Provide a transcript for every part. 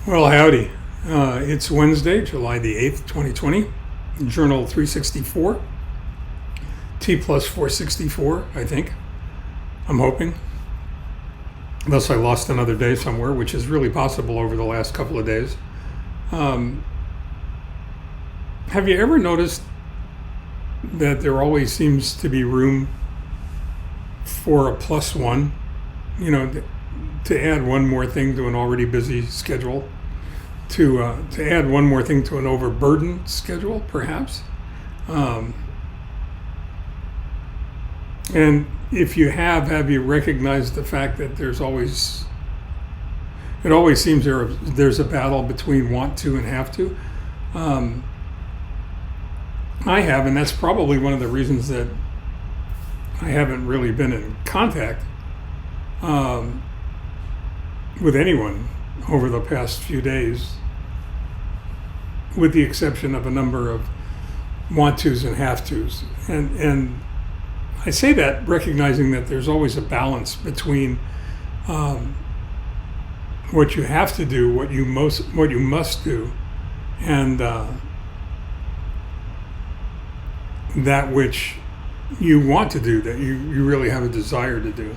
Well, howdy. It's Wednesday, July the 8th, 2020. Journal 364. T+464, I think. I'm hoping. Unless I lost another day somewhere, which is really possible over the last couple of days. Have you ever noticed that there always seems to be room for a +1? You know, to add one more thing to an already busy schedule, to add one more thing to an overburdened schedule, perhaps. And if you have you recognized the fact that it always seems there's a battle between want to and have to? I have, and that's probably one of the reasons that I haven't really been in contact with anyone over the past few days, with the exception of a number of want tos and have tos. And I say that recognizing that there's always a balance between what you have to do, what you must do, and that which you want to do, that you really have a desire to do.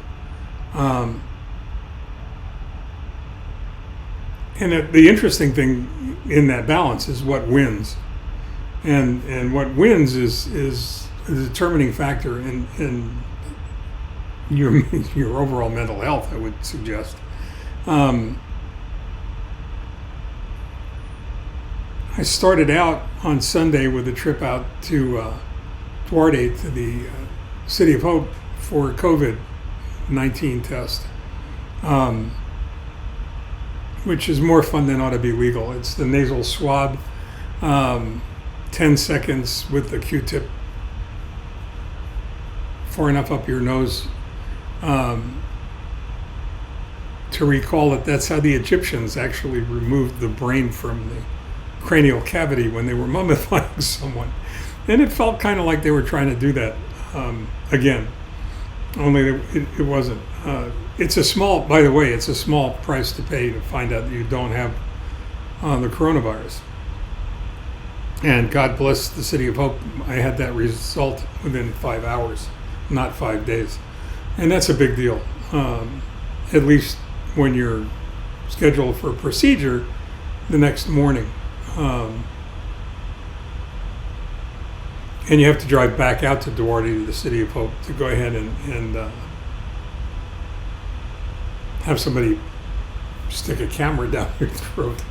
And the interesting thing in that balance is what wins. And what wins is a determining factor in your overall mental health, I would suggest. I started out on Sunday with a trip out to Duarte, to the City of Hope, for COVID-19 test, which is more fun than ought to be legal. It's the nasal swab, 10 seconds with the Q-tip far enough up your nose to recall that that's how the Egyptians actually removed the brain from the cranial cavity when they were mummifying someone. And it felt kind of like they were trying to do that again, only it wasn't. It's a small price to pay to find out that you don't have the coronavirus. And God bless the City of Hope, I had that result within 5 hours, not 5 days. And that's a big deal, at least when you're scheduled for a procedure the next morning. And you have to drive back out to Duarte, to the City of Hope, to go ahead and have somebody stick a camera down your throat.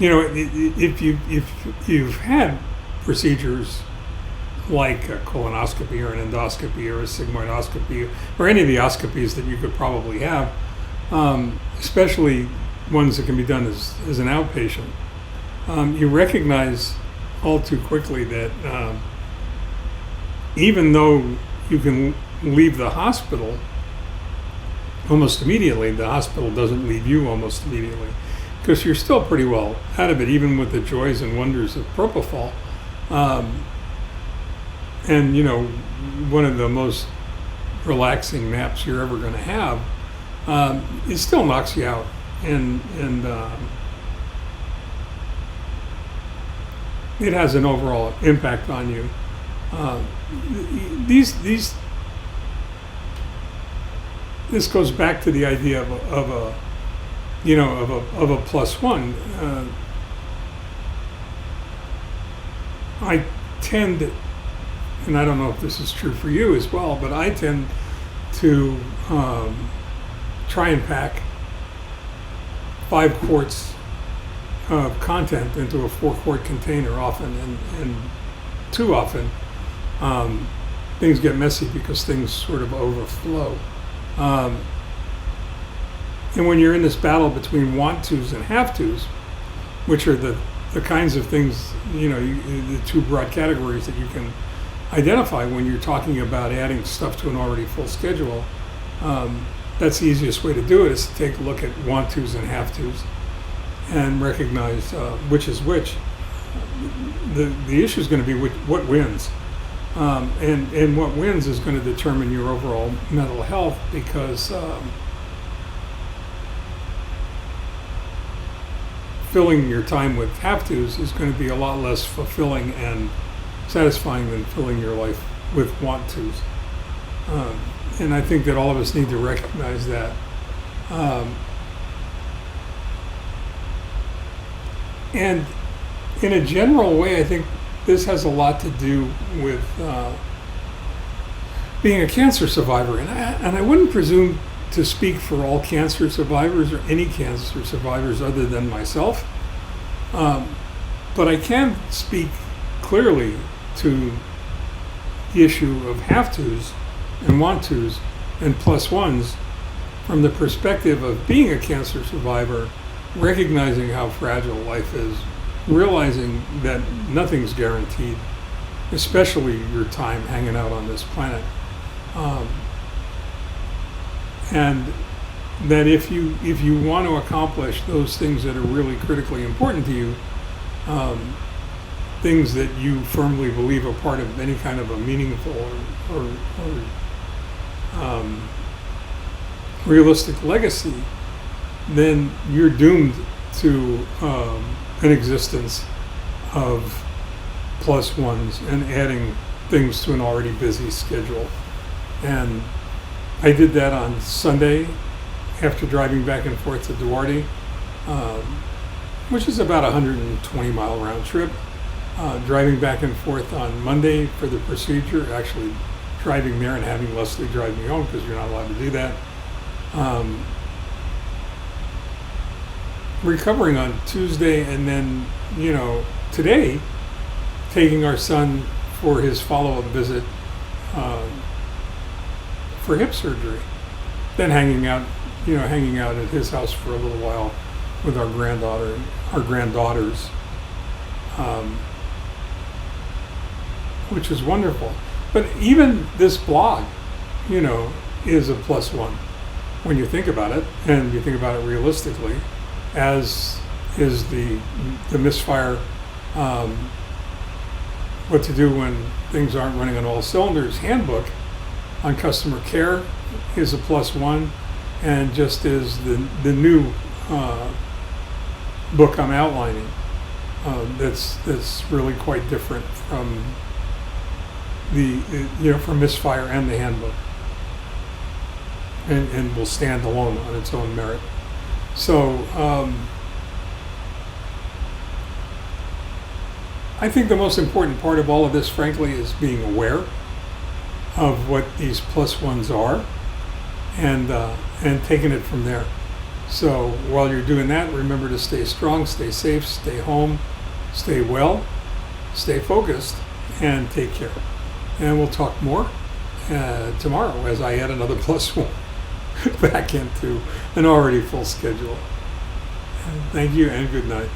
If you've had procedures like a colonoscopy or an endoscopy or a sigmoidoscopy or any of the oscopies that you could probably have, especially ones that can be done as an outpatient, you recognize all too quickly that even though you can leave the hospital almost immediately, the hospital doesn't leave you almost immediately, because you're still pretty well out of it, even with the joys and wonders of propofol. And one of the most relaxing naps you're ever going to have, it still knocks you out, and it has an overall impact on you. This goes back to the idea of a +1. I tend, and I don't know if this is true for you as well, but I tend to try and pack 5 quarts of content into a 4-quart container often, and too often things get messy because things sort of overflow. And when you're in this battle between want tos and have tos, which are the kinds of things, the two broad categories that you can identify when you're talking about adding stuff to an already full schedule, that's the easiest way to do it, is to take a look at want tos and have tos and recognize which is which. The issue is going to be what wins. And what wins is going to determine your overall mental health, because filling your time with have-tos is going to be a lot less fulfilling and satisfying than filling your life with want-tos. And I think that all of us need to recognize that. And in a general way, I think this has a lot to do with being a cancer survivor. And I wouldn't presume to speak for all cancer survivors or any cancer survivors other than myself. But I can speak clearly to the issue of have-tos and want-tos and plus ones from the perspective of being a cancer survivor, recognizing how fragile life is, realizing that nothing's guaranteed, especially your time hanging out on this planet. And that if you want to accomplish those things that are really critically important to you, things that you firmly believe are part of any kind of a meaningful or realistic legacy, then you're doomed to an existence of plus ones and adding things to an already busy schedule. And I did that on Sunday after driving back and forth to Duarte, which is about a 120-mile round trip. Driving back and forth on Monday for the procedure, actually driving there and having Leslie drive me home because you're not allowed to do that. Recovering on Tuesday, and then, today, taking our son for his follow-up visit for hip surgery. Then hanging out at his house for a little while with our granddaughters, which is wonderful. But even this blog, is a plus one when you think about it, and you think about it realistically, as is the misfire, what to do when things aren't running on all cylinders handbook on customer care is a plus one, and just as the new book I'm outlining, that's really quite different from from Misfire and the handbook, and will stand alone on its own merit. So I think the most important part of all of this, frankly, is being aware of what these plus ones are, and taking it from there. So while you're doing that, remember to stay strong, stay safe, stay home, stay well, stay focused, and take care. And we'll talk more tomorrow as I add another plus one back into an already full schedule. Thank you and good night.